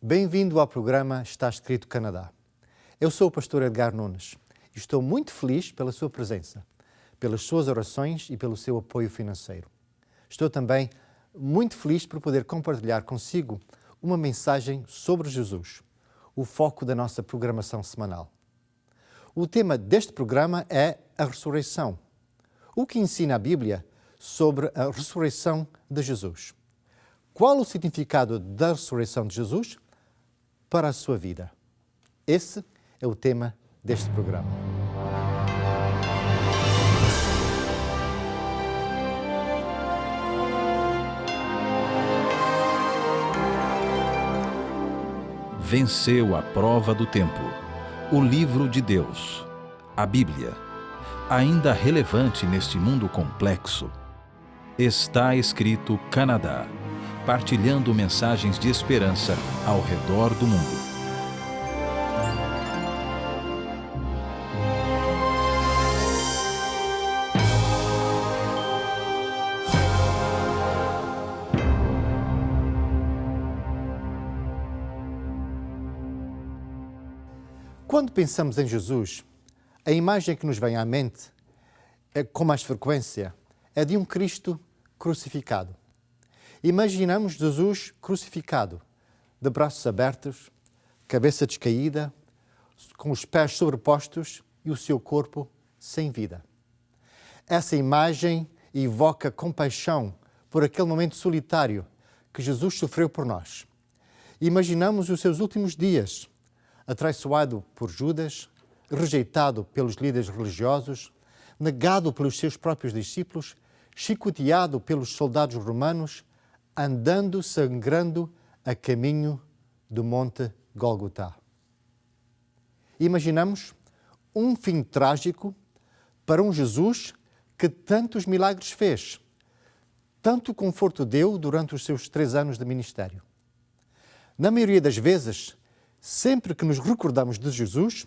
Bem-vindo ao programa Está Escrito Canadá. Eu sou o pastor Edgar Nunes e estou muito feliz pela sua presença, pelas suas orações e pelo seu apoio financeiro. Estou também muito feliz por poder compartilhar consigo uma mensagem sobre Jesus, o foco da nossa programação semanal. O tema deste programa é a ressurreição. O que ensina a Bíblia sobre a ressurreição de Jesus? Qual o significado da ressurreição de Jesus para a sua vida? Esse é o tema deste programa. Venceu a prova do tempo. O livro de Deus, a Bíblia, ainda relevante neste mundo complexo. Está Escrito Canadá, partilhando mensagens de esperança ao redor do mundo. Quando pensamos em Jesus, a imagem que nos vem à mente, com mais frequência, é de um Cristo crucificado. Imaginamos Jesus crucificado, de braços abertos, cabeça descaída, com os pés sobrepostos e o seu corpo sem vida. Essa imagem evoca compaixão por aquele momento solitário que Jesus sofreu por nós. Imaginamos os seus últimos dias, atraiçoado por Judas, rejeitado pelos líderes religiosos, negado pelos seus próprios discípulos, chicoteado pelos soldados romanos, andando sangrando a caminho do Monte Gólgota. Imaginamos um fim trágico para um Jesus que tantos milagres fez, tanto conforto deu durante os seus 3 anos de ministério. Na maioria das vezes, sempre que nos recordamos de Jesus,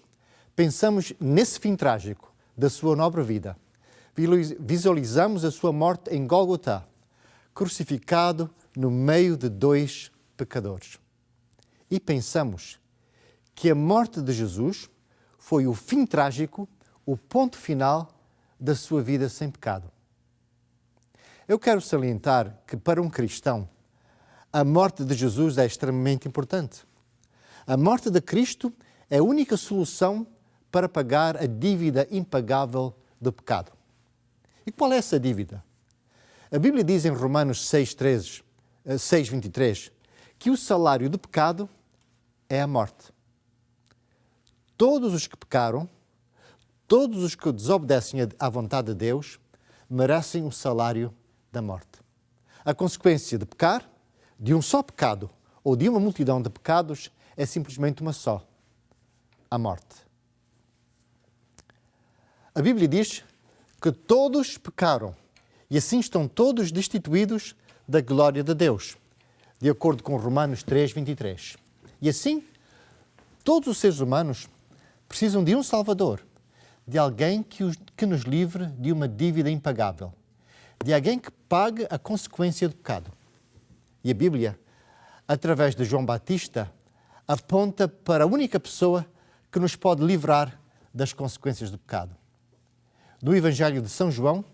pensamos nesse fim trágico da sua nobre vida. Visualizamos a sua morte em Gólgota, crucificado no meio de 2 pecadores. E pensamos que a morte de Jesus foi o fim trágico, o ponto final da sua vida sem pecado. Eu quero salientar que para um cristão, a morte de Jesus é extremamente importante. A morte de Cristo é a única solução para pagar a dívida impagável do pecado. E qual é essa dívida? A Bíblia diz em Romanos 6:23 que o salário do pecado é a morte. Todos os que pecaram, todos os que desobedecem à vontade de Deus, merecem o salário da morte. A consequência de pecar, de um só pecado ou de uma multidão de pecados, é simplesmente uma só: a morte. A Bíblia diz que todos pecaram e assim estão todos destituídos da glória de Deus, de acordo com Romanos 3:23. E assim, todos os seres humanos precisam de um Salvador, de alguém que nos livre de uma dívida impagável, de alguém que pague a consequência do pecado. E a Bíblia, através de João Batista, aponta para a única pessoa que nos pode livrar das consequências do pecado. No Evangelho de São João,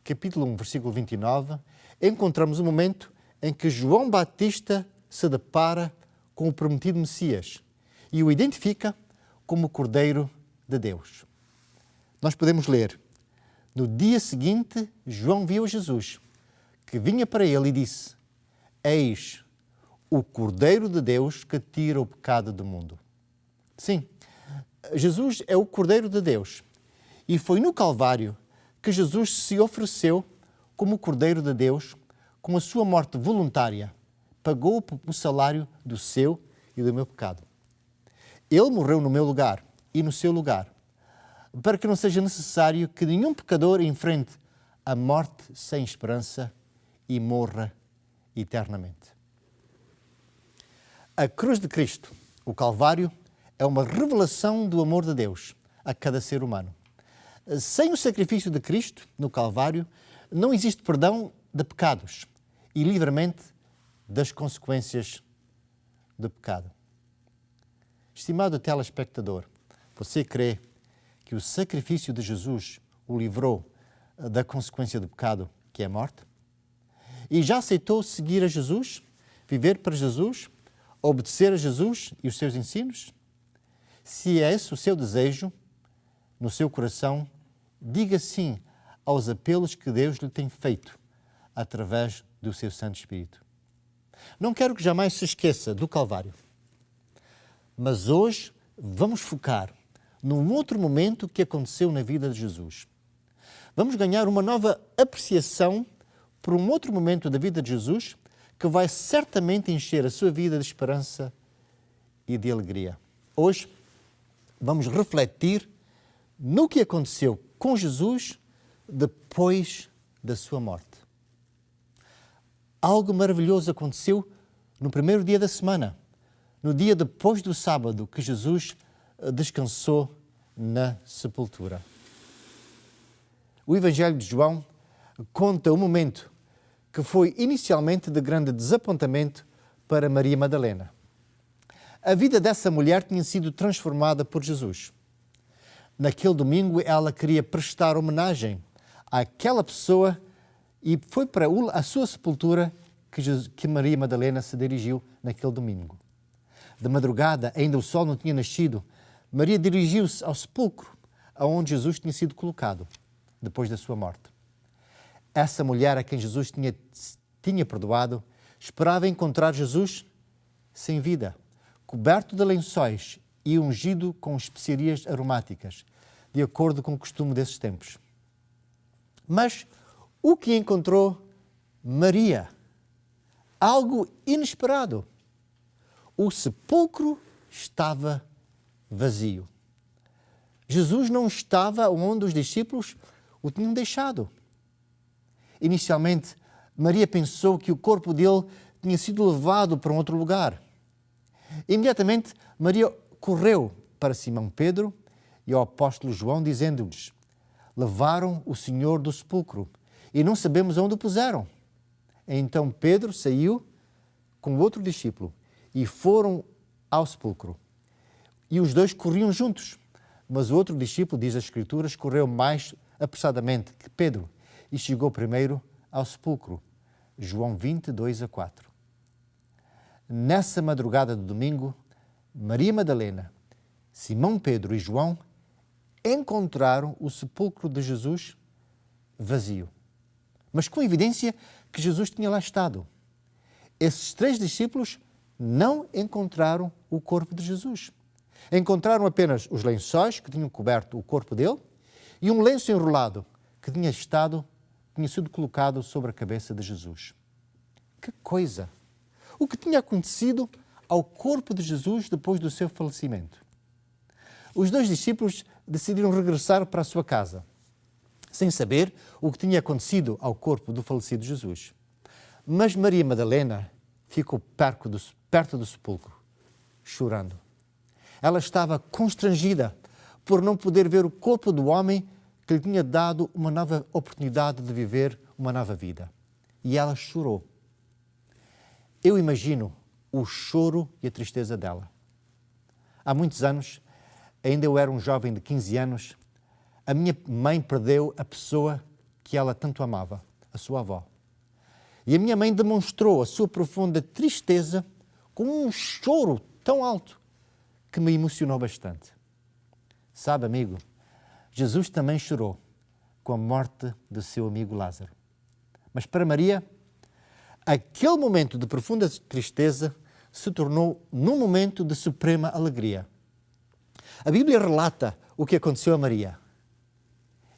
capítulo 1, versículo 29, encontramos um momento em que João Batista se depara com o prometido Messias e o identifica como o Cordeiro de Deus. Nós podemos ler: no dia seguinte, João viu Jesus, que vinha para ele e disse: Eis o Cordeiro de Deus que tira o pecado do mundo. Sim, Jesus é o Cordeiro de Deus. E foi no Calvário que Jesus se ofereceu como o Cordeiro de Deus, com a sua morte voluntária. Pagou o salário do seu e do meu pecado. Ele morreu no meu lugar e no seu lugar, para que não seja necessário que nenhum pecador enfrente a morte sem esperança e morra eternamente. A cruz de Cristo, o Calvário, é uma revelação do amor de Deus a cada ser humano. Sem o sacrifício de Cristo no Calvário, não existe perdão de pecados e livramento das consequências do pecado. Estimado telespectador, você crê que o sacrifício de Jesus o livrou da consequência do pecado, que é a morte? E já aceitou seguir a Jesus, viver para Jesus, obedecer a Jesus e os seus ensinos? Se é esse o seu desejo, no seu coração, diga sim aos apelos que Deus lhe tem feito através do seu Santo Espírito. Não quero que jamais se esqueça do Calvário, mas hoje vamos focar num outro momento que aconteceu na vida de Jesus. Vamos ganhar uma nova apreciação por um outro momento da vida de Jesus que vai certamente encher a sua vida de esperança e de alegria. Hoje vamos refletir no que aconteceu com Jesus depois da sua morte. Algo maravilhoso aconteceu no primeiro dia da semana, no dia depois do sábado, que Jesus descansou na sepultura. O Evangelho de João conta um momento que foi inicialmente de grande desapontamento para Maria Madalena. A vida dessa mulher tinha sido transformada por Jesus. Naquele domingo, ela queria prestar homenagem àquela pessoa e foi para a sua sepultura que Maria Madalena se dirigiu naquele domingo. De madrugada, ainda o sol não tinha nascido, Maria dirigiu-se ao sepulcro, aonde Jesus tinha sido colocado, depois da sua morte. Essa mulher a quem Jesus tinha perdoado, esperava encontrar Jesus sem vida, coberto de lençóis e ungido com especiarias aromáticas, de acordo com o costume desses tempos. Mas o que encontrou Maria? Algo inesperado. O sepulcro estava vazio. Jesus não estava onde os discípulos o tinham deixado. Inicialmente, Maria pensou que o corpo dele tinha sido levado para um outro lugar. Imediatamente, Maria correu para Simão Pedro e ao apóstolo João, dizendo-lhes: levaram o Senhor do sepulcro e não sabemos onde o puseram. Então Pedro saiu com outro discípulo e foram ao sepulcro. E os dois corriam juntos, mas o outro discípulo, diz as Escrituras, correu mais apressadamente que Pedro e chegou primeiro ao sepulcro. João 22:4. Nessa madrugada de domingo, Maria Madalena, Simão Pedro e João encontraram o sepulcro de Jesus vazio, mas com evidência que Jesus tinha lá estado. Esses 3 discípulos não encontraram o corpo de Jesus. Encontraram apenas os lençóis que tinham coberto o corpo dele e um lenço enrolado que tinha sido colocado sobre a cabeça de Jesus. Que coisa! O que tinha acontecido ao corpo de Jesus depois do seu falecimento? Os 2 discípulos decidiram regressar para a sua casa, sem saber o que tinha acontecido ao corpo do falecido Jesus. Mas Maria Madalena ficou perto do sepulcro, chorando. Ela estava constrangida por não poder ver o corpo do homem que lhe tinha dado uma nova oportunidade de viver uma nova vida. E ela chorou. Eu imagino o choro e a tristeza dela. Há muitos anos, ainda eu era um jovem de 15 anos, a minha mãe perdeu a pessoa que ela tanto amava, a sua avó. E a minha mãe demonstrou a sua profunda tristeza com um choro tão alto que me emocionou bastante. Sabe, amigo, Jesus também chorou com a morte do seu amigo Lázaro. Mas para Maria, aquele momento de profunda tristeza se tornou num momento de suprema alegria. A Bíblia relata o que aconteceu a Maria.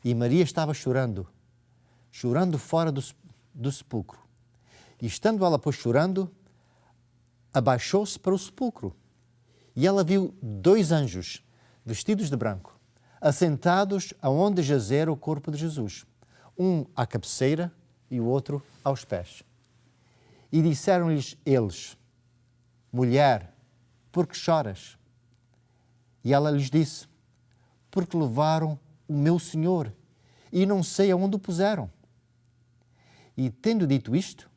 E Maria estava chorando fora do sepulcro. E estando ela, pois, chorando, abaixou-se para o sepulcro. E ela viu 2 anjos, vestidos de branco, assentados aonde jazera o corpo de Jesus, um à cabeceira e o outro aos pés. E disseram-lhes eles: mulher, por que choras? E ela lhes disse: porque levaram o meu Senhor e não sei aonde o puseram. E tendo dito isto,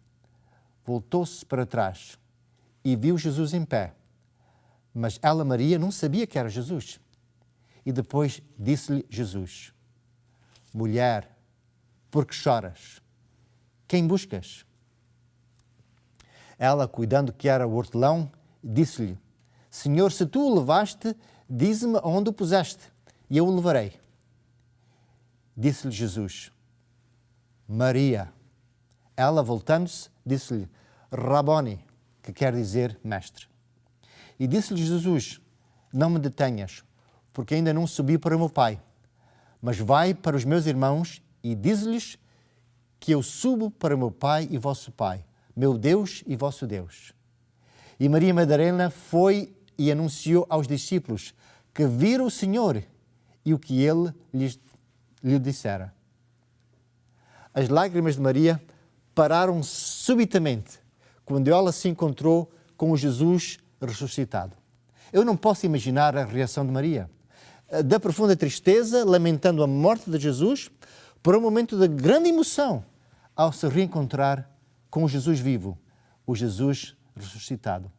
voltou-se para trás e viu Jesus em pé, Mas ela, Maria, não sabia que era Jesus. E depois disse-lhe Jesus: mulher, por que choras? Quem buscas? Ela, cuidando que era o hortelão, disse-lhe: Senhor, se tu o levaste, dize-me onde o puseste, e eu o levarei. Disse-lhe Jesus: Maria. Ela, voltando-se, disse-lhe: Raboni, que quer dizer mestre. E disse-lhe Jesus: não me detenhas, porque ainda não subi para o meu Pai, mas vai para os meus irmãos e diz-lhes que eu subo para o meu Pai e vosso Pai, meu Deus e vosso Deus. E Maria Madalena foi e anunciou aos discípulos que viram o Senhor e o que ele lhe dissera. As lágrimas de Maria pararam subitamente quando ela se encontrou com o Jesus ressuscitado. Eu não posso imaginar a reação de Maria. Da profunda tristeza, lamentando a morte de Jesus, para um momento de grande emoção ao se reencontrar com o Jesus vivo, o Jesus ressuscitado.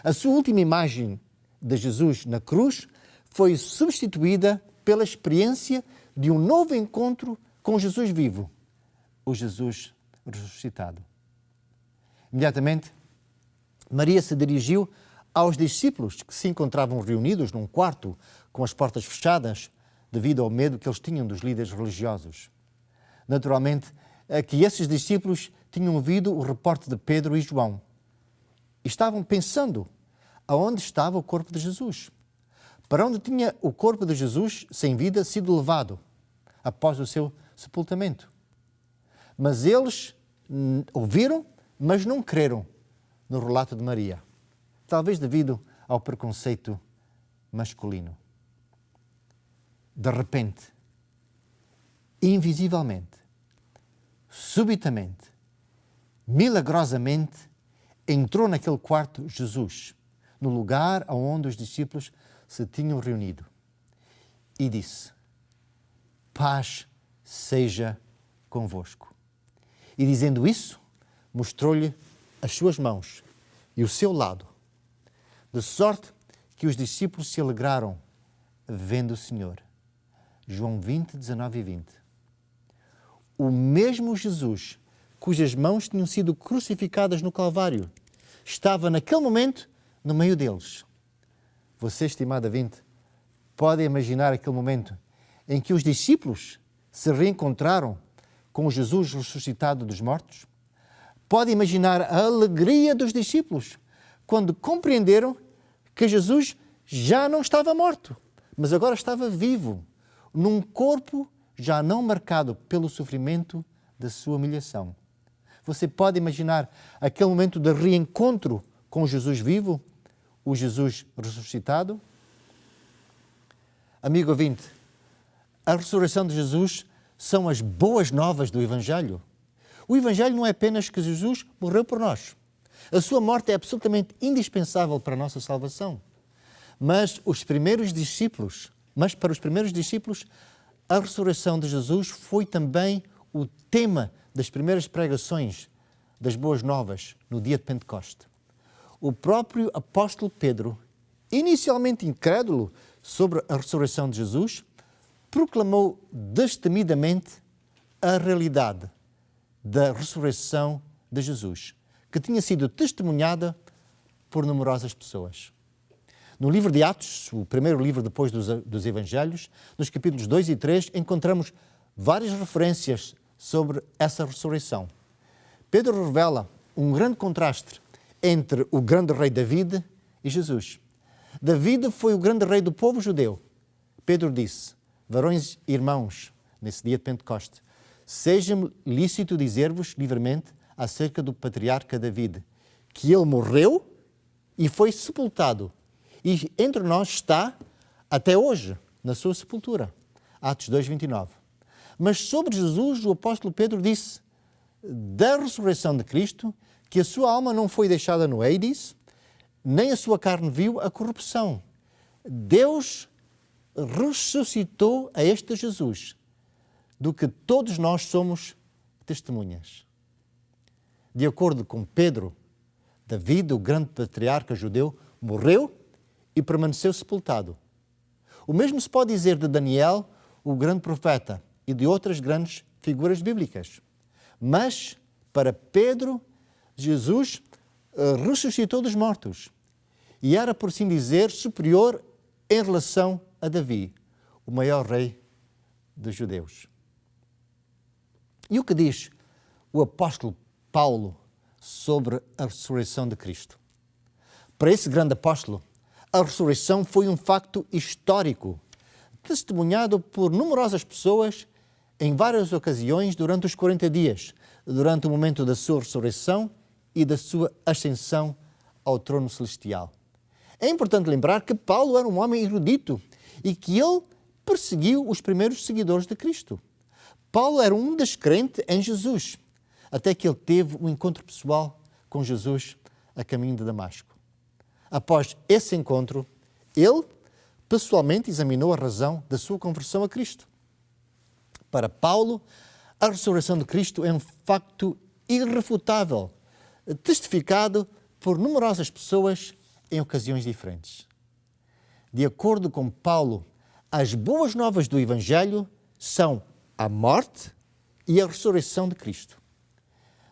A sua última imagem de Jesus na cruz foi substituída pela experiência de um novo encontro com Jesus vivo, o Jesus ressuscitado. Imediatamente, Maria se dirigiu aos discípulos que se encontravam reunidos num quarto com as portas fechadas devido ao medo que eles tinham dos líderes religiosos. Naturalmente, que esses discípulos tinham ouvido o reporte de Pedro e João e estavam pensando aonde estava o corpo de Jesus. Para onde tinha o corpo de Jesus sem vida sido levado após o seu sepultamento. Mas eles ouviram, mas não creram no relato de Maria, talvez devido ao preconceito masculino. De repente, invisivelmente, subitamente, milagrosamente, entrou naquele quarto Jesus, no lugar onde os discípulos se tinham reunido, e disse: paz seja convosco. E dizendo isso, mostrou-lhe as suas mãos e o seu lado, de sorte que os discípulos se alegraram vendo o Senhor. João 20, 19 e 20. O mesmo Jesus, cujas mãos tinham sido crucificadas no Calvário, estava naquele momento no meio deles. Você, estimada vinte, pode imaginar aquele momento em que os discípulos se reencontraram com o Jesus ressuscitado dos mortos? Pode imaginar a alegria dos discípulos quando compreenderam que Jesus já não estava morto, mas agora estava vivo, num corpo já não marcado pelo sofrimento da sua humilhação. Você pode imaginar aquele momento de reencontro com Jesus vivo, o Jesus ressuscitado? Amigo ouvinte, a ressurreição de Jesus são as boas novas do Evangelho. O Evangelho não é apenas que Jesus morreu por nós. A sua morte é absolutamente indispensável para a nossa salvação. Mas para os primeiros discípulos, a ressurreição de Jesus foi também o tema das primeiras pregações das boas novas no dia de Pentecoste. O próprio apóstolo Pedro, inicialmente incrédulo sobre a ressurreição de Jesus, proclamou destemidamente a realidade da ressurreição de Jesus, que tinha sido testemunhada por numerosas pessoas. No livro de Atos, o primeiro livro depois dos Evangelhos, nos capítulos 2 e 3, encontramos várias referências sobre essa ressurreição. Pedro revela um grande contraste entre o grande rei David e Jesus. David foi o grande rei do povo judeu. Pedro disse: varões e irmãos, nesse dia de Pentecoste, seja-me lícito dizer-vos livremente acerca do patriarca David, que ele morreu e foi sepultado, e entre nós está até hoje, na sua sepultura. Atos 2, 29. Mas sobre Jesus, o apóstolo Pedro disse da ressurreição de Cristo que a sua alma não foi deixada no Hades, nem a sua carne viu a corrupção. Deus ressuscitou a este Jesus, do que todos nós somos testemunhas. De acordo com Pedro, David, o grande patriarca judeu, morreu e permaneceu sepultado. O mesmo se pode dizer de Daniel, o grande profeta, e de outras grandes figuras bíblicas. Mas, para Pedro, Jesus ressuscitou dos mortos e era, por assim dizer, superior em relação a Davi, o maior rei dos judeus. E o que diz o apóstolo Paulo sobre a ressurreição de Cristo? Para esse grande apóstolo, a ressurreição foi um facto histórico, testemunhado por numerosas pessoas em várias ocasiões durante os 40 dias, durante o momento da sua ressurreição e da sua ascensão ao trono celestial. É importante lembrar que Paulo era um homem erudito e que ele perseguiu os primeiros seguidores de Cristo. Paulo era um descrente em Jesus, até que ele teve um encontro pessoal com Jesus a caminho de Damasco. Após esse encontro, ele pessoalmente examinou a razão da sua conversão a Cristo. Para Paulo, a ressurreição de Cristo é um facto irrefutável, testificado por numerosas pessoas em ocasiões diferentes. De acordo com Paulo, as boas novas do Evangelho são a morte e a ressurreição de Cristo.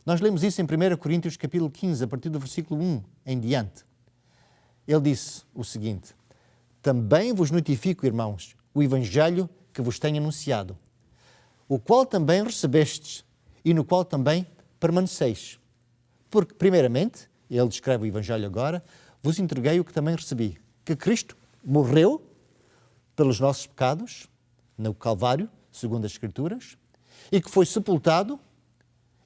Nós lemos isso em 1 Coríntios capítulo 15, a partir do versículo 1 em diante. Ele disse o seguinte: também vos notifico, irmãos, o Evangelho que vos tenho anunciado, o qual também recebestes e no qual também permaneceis. Porque, primeiramente, ele descreve o Evangelho agora, vos entreguei o que também recebi, que Cristo morreu pelos nossos pecados, no Calvário, segundo as Escrituras, e que foi sepultado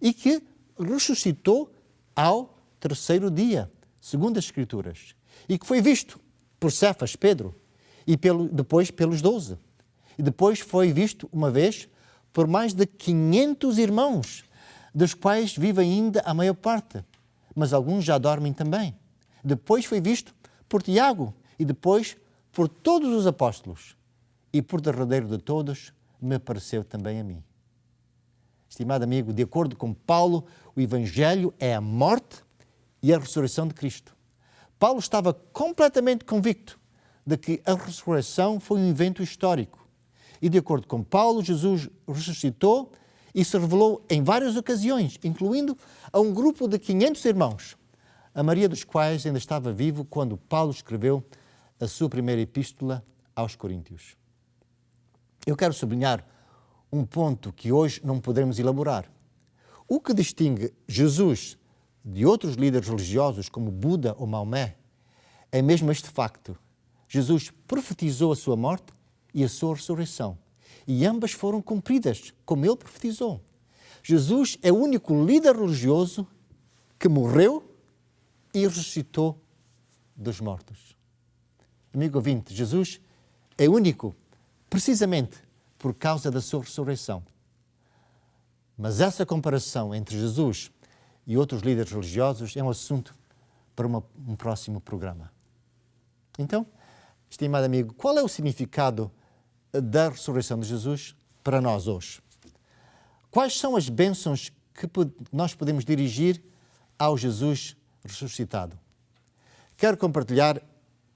e que ressuscitou ao terceiro dia, segundo as Escrituras, e que foi visto por Cefas, Pedro, e depois pelos 12. E depois foi visto uma vez por mais de 500 irmãos, dos quais vive ainda a maior parte, mas alguns já dormem também. Depois foi visto por Tiago e depois por todos os apóstolos. E por derradeiro de todos, me apareceu também a mim. Estimado amigo, de acordo com Paulo, o Evangelho é a morte e a ressurreição de Cristo. Paulo estava completamente convicto de que a ressurreição foi um evento histórico. E de acordo com Paulo, Jesus ressuscitou e se revelou em várias ocasiões, incluindo a um grupo de 500 irmãos, a maioria dos quais ainda estava vivo quando Paulo escreveu a sua primeira epístola aos Coríntios. Eu quero sublinhar um ponto que hoje não podemos elaborar. O que distingue Jesus de outros líderes religiosos como Buda ou Maomé é mesmo este facto. Jesus profetizou a sua morte e a sua ressurreição. E ambas foram cumpridas, como ele profetizou. Jesus é o único líder religioso que morreu e ressuscitou dos mortos. Amigo ouvinte, Jesus é único precisamente por causa da sua ressurreição. Mas essa comparação entre Jesus e outros líderes religiosos é um assunto para um próximo programa. Então, estimado amigo, qual é o significado da ressurreição de Jesus para nós hoje? Quais são as bênçãos que nós podemos dirigir ao Jesus ressuscitado? Quero compartilhar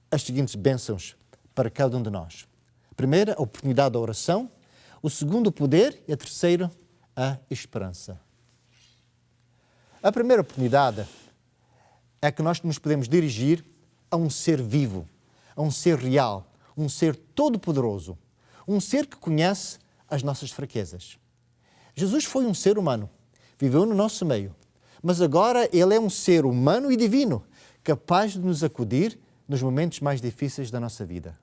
as seguintes bênçãos para cada um de nós. A primeira, a oportunidade da oração. O segundo, o poder. E a terceira, a esperança. A primeira oportunidade é que nós nos podemos dirigir a um ser vivo, a um ser real, um ser todo-poderoso, um ser que conhece as nossas fraquezas. Jesus foi um ser humano, viveu no nosso meio, mas agora ele é um ser humano e divino, capaz de nos acudir nos momentos mais difíceis da nossa vida.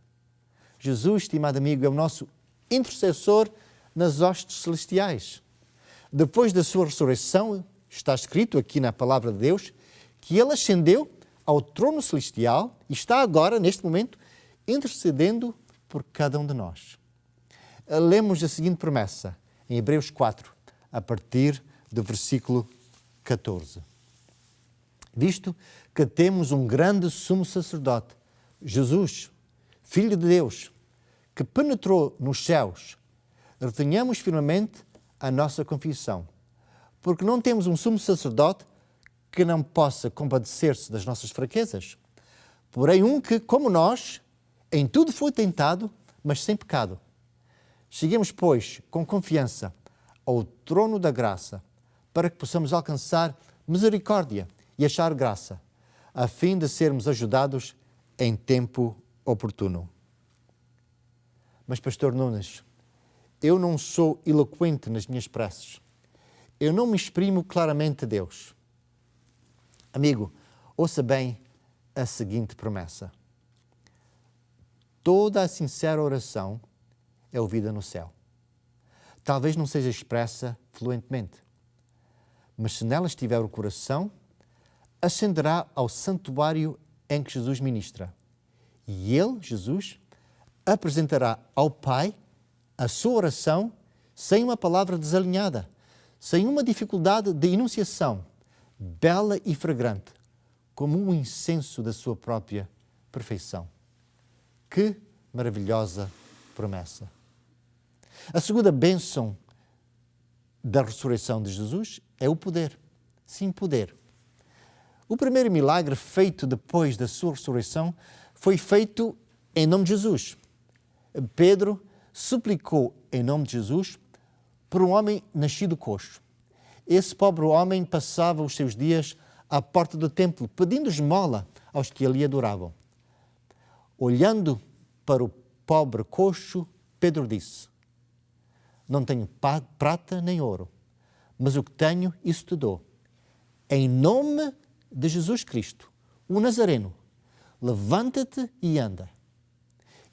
Jesus, estimado amigo, é o nosso intercessor nas hostes celestiais. Depois da sua ressurreição, está escrito aqui na Palavra de Deus, que ele ascendeu ao trono celestial e está agora, neste momento, intercedendo por cada um de nós. Lemos a seguinte promessa em Hebreus 4, a partir do versículo 14. Visto que temos um grande sumo sacerdote, Jesus, Filho de Deus, que penetrou nos céus, retenhamos firmemente a nossa confissão, porque não temos um sumo sacerdote que não possa compadecer-se das nossas fraquezas, porém um que, como nós, Em tudo foi tentado, mas sem pecado. Cheguemos, pois, com confiança ao trono da graça, para que possamos alcançar misericórdia e achar graça, a fim de sermos ajudados em tempo oportuno. Mas, Pastor Nunes, eu não sou eloquente nas minhas preces. Eu não me exprimo claramente a Deus. Amigo, ouça bem a seguinte promessa. Toda a sincera oração é ouvida no céu. Talvez não seja expressa fluentemente, mas se nela estiver o coração, ascenderá ao santuário em que Jesus ministra. E ele, Jesus, apresentará ao Pai a sua oração sem uma palavra desalinhada, sem uma dificuldade de enunciação, bela e fragrante, como um incenso da sua própria perfeição. Que maravilhosa promessa! A segunda bênção da ressurreição de Jesus é o poder. Sim, poder. O primeiro milagre feito depois da sua ressurreição foi feito em nome de Jesus. Pedro suplicou em nome de Jesus por um homem nascido coxo. Esse pobre homem passava os seus dias à porta do templo, pedindo esmola aos que ali adoravam. Olhando para o pobre coxo, Pedro disse: não tenho prata nem ouro, mas o que tenho, isso te dou. Em nome de Jesus Cristo, o Nazareno, levanta-te e anda.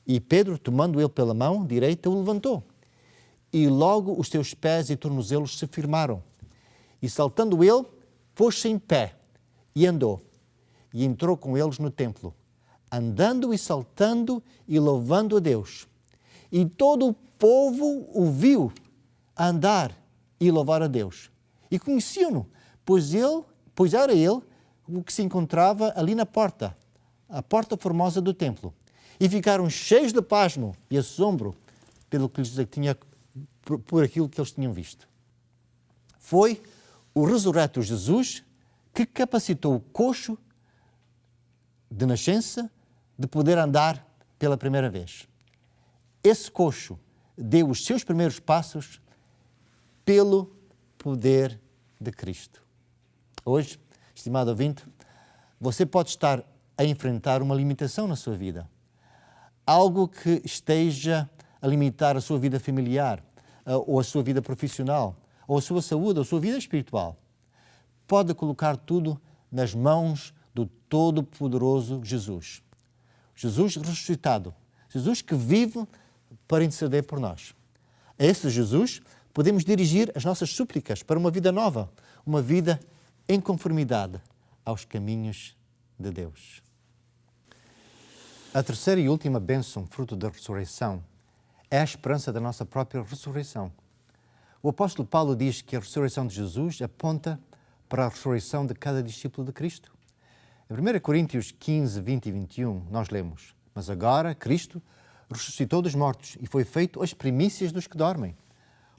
E Pedro, tomando ele pela mão direita, o levantou. E logo os seus pés e tornozelos se firmaram. E saltando ele, pôs-se em pé e andou. E entrou com eles no templo, andando e saltando e louvando a Deus. E todo o povo o viu andar e louvar a Deus. E conheciam-no, pois era ele o que se encontrava ali na porta, a porta formosa do templo. E ficaram cheios de pasmo e assombro por aquilo que eles tinham visto. Foi o ressurreto Jesus que capacitou o coxo de nascença de poder andar pela primeira vez. Esse coxo deu os seus primeiros passos pelo poder de Cristo. Hoje, estimado ouvinte, você pode estar a enfrentar uma limitação na sua vida. Algo que esteja a limitar a sua vida familiar, ou a sua vida profissional, ou a sua saúde, ou a sua vida espiritual. Pode colocar tudo nas mãos do Todo-Poderoso Jesus. Jesus ressuscitado. Jesus que vive para interceder por nós. A esse Jesus podemos dirigir as nossas súplicas para uma vida nova, uma vida em conformidade aos caminhos de Deus. A terceira e última bênção, fruto da ressurreição, é a esperança da nossa própria ressurreição. O apóstolo Paulo diz que a ressurreição de Jesus aponta para a ressurreição de cada discípulo de Cristo. Em 1 Coríntios 15, 20 e 21, nós lemos: mas agora Cristo ressuscitou dos mortos e foi feito as primícias dos que dormem.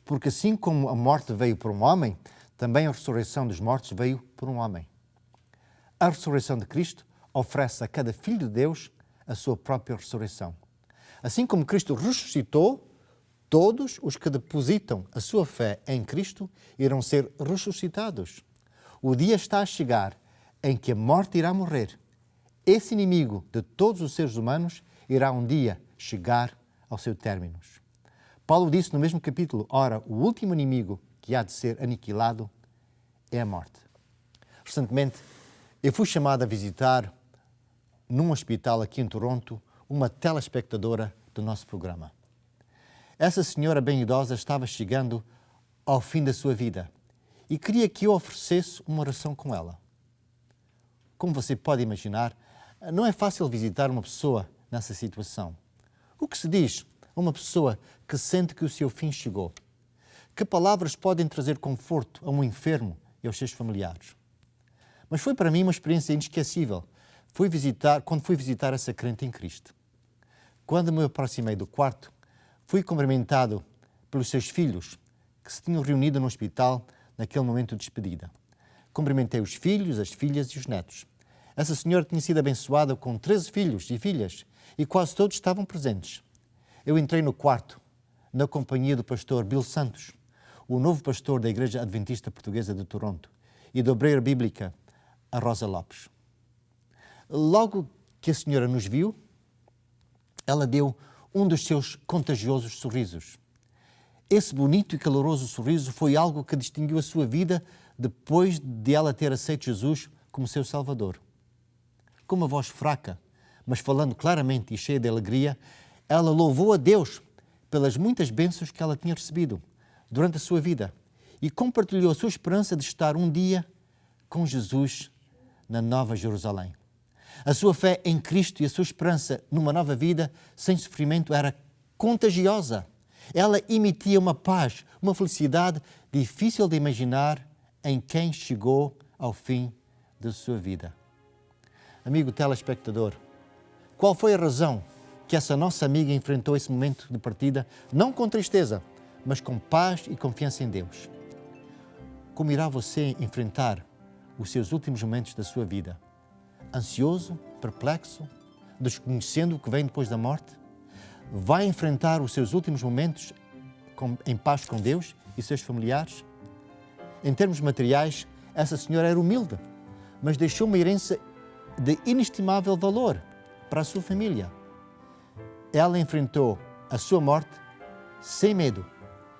Porque assim como a morte veio por um homem, também a ressurreição dos mortos veio por um homem. A ressurreição de Cristo oferece a cada filho de Deus a sua própria ressurreição. Assim como Cristo ressuscitou, todos os que depositam a sua fé em Cristo irão ser ressuscitados. O dia está a chegar em que a morte irá morrer. Esse inimigo de todos os seres humanos irá um dia chegar ao seu término. Paulo disse no mesmo capítulo: ora, o último inimigo que há de ser aniquilado é a morte. Recentemente, eu fui chamado a visitar num hospital aqui em Toronto uma telespectadora do nosso programa. Essa senhora bem idosa estava chegando ao fim da sua vida e queria que eu oferecesse uma oração com ela. Como você pode imaginar, não é fácil visitar uma pessoa nessa situação. O que se diz a uma pessoa que sente que o seu fim chegou? Que palavras podem trazer conforto a um enfermo e aos seus familiares? Mas foi para mim uma experiência inesquecível quando fui visitar essa crente em Cristo. Quando me aproximei do quarto, fui cumprimentado pelos seus filhos, que se tinham reunido no hospital naquele momento de despedida. Cumprimentei os filhos, as filhas e os netos. Essa senhora tinha sido abençoada com 13 filhos e filhas e quase todos estavam presentes. Eu entrei no quarto, na companhia do pastor Bill Santos, o novo pastor da Igreja Adventista Portuguesa de Toronto, e da obreira bíblica, a Rosa Lopes. Logo que a senhora nos viu, ela deu um dos seus contagiosos sorrisos. Esse bonito e caloroso sorriso foi algo que distinguiu a sua vida depois de ela ter aceito Jesus como seu Salvador. Com uma voz fraca, mas falando claramente e cheia de alegria, ela louvou a Deus pelas muitas bênçãos que ela tinha recebido durante a sua vida e compartilhou a sua esperança de estar um dia com Jesus na Nova Jerusalém. A sua fé em Cristo e a sua esperança numa nova vida sem sofrimento era contagiosa. Ela emitia uma paz, uma felicidade difícil de imaginar em quem chegou ao fim da sua vida. Amigo telespectador, qual foi a razão que essa nossa amiga enfrentou esse momento de partida, não com tristeza, mas com paz e confiança em Deus? Como irá você enfrentar os seus últimos momentos da sua vida? Ansioso, perplexo, desconhecendo o que vem depois da morte? Vai enfrentar os seus últimos momentos em paz com Deus e seus familiares? Em termos materiais, essa senhora era humilde, mas deixou uma herança de inestimável valor para a sua família. Ela enfrentou a sua morte sem medo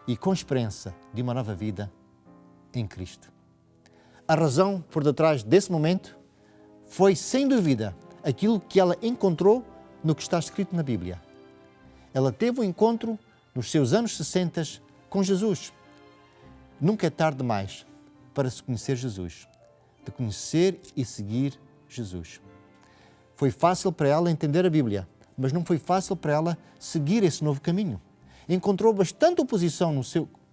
e com esperança de uma nova vida em Cristo. A razão por detrás desse momento foi, sem dúvida, aquilo que ela encontrou no que está escrito na Bíblia. Ela teve um encontro nos seus anos 60 com Jesus. Nunca é tarde demais para se conhecer Jesus, de conhecer e seguir Jesus. Foi fácil para ela entender a Bíblia, mas não foi fácil para ela seguir esse novo caminho. Encontrou bastante oposição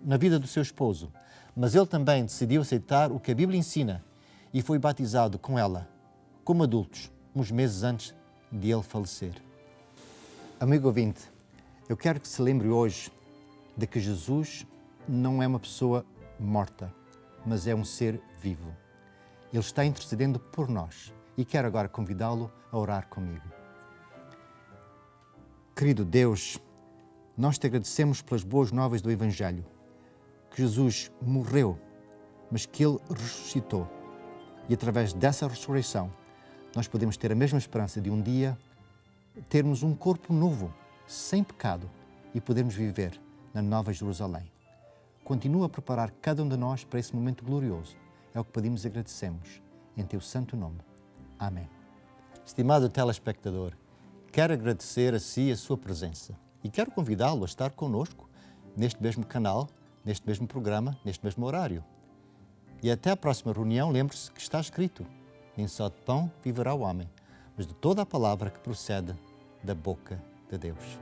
na vida do seu esposo, mas ele também decidiu aceitar o que a Bíblia ensina e foi batizado com ela, como adultos, uns meses antes de ele falecer. Amigo ouvinte, eu quero que se lembre hoje de que Jesus não é uma pessoa morta, mas é um ser vivo. Ele está intercedendo por nós e quero agora convidá-lo a orar comigo. Querido Deus, nós te agradecemos pelas boas novas do Evangelho, que Jesus morreu, mas que Ele ressuscitou. E através dessa ressurreição, nós podemos ter a mesma esperança de um dia termos um corpo novo, sem pecado, e podermos viver na Nova Jerusalém. Continua a preparar cada um de nós para esse momento glorioso. É o que pedimos e agradecemos. Em Teu santo nome. Amém. Estimado telespectador, quero agradecer a si a sua presença e quero convidá-lo a estar connosco neste mesmo canal, neste mesmo programa, neste mesmo horário. E até a próxima reunião, lembre-se que está escrito: nem só de pão viverá o homem, mas de toda a palavra que procede da boca de Deus.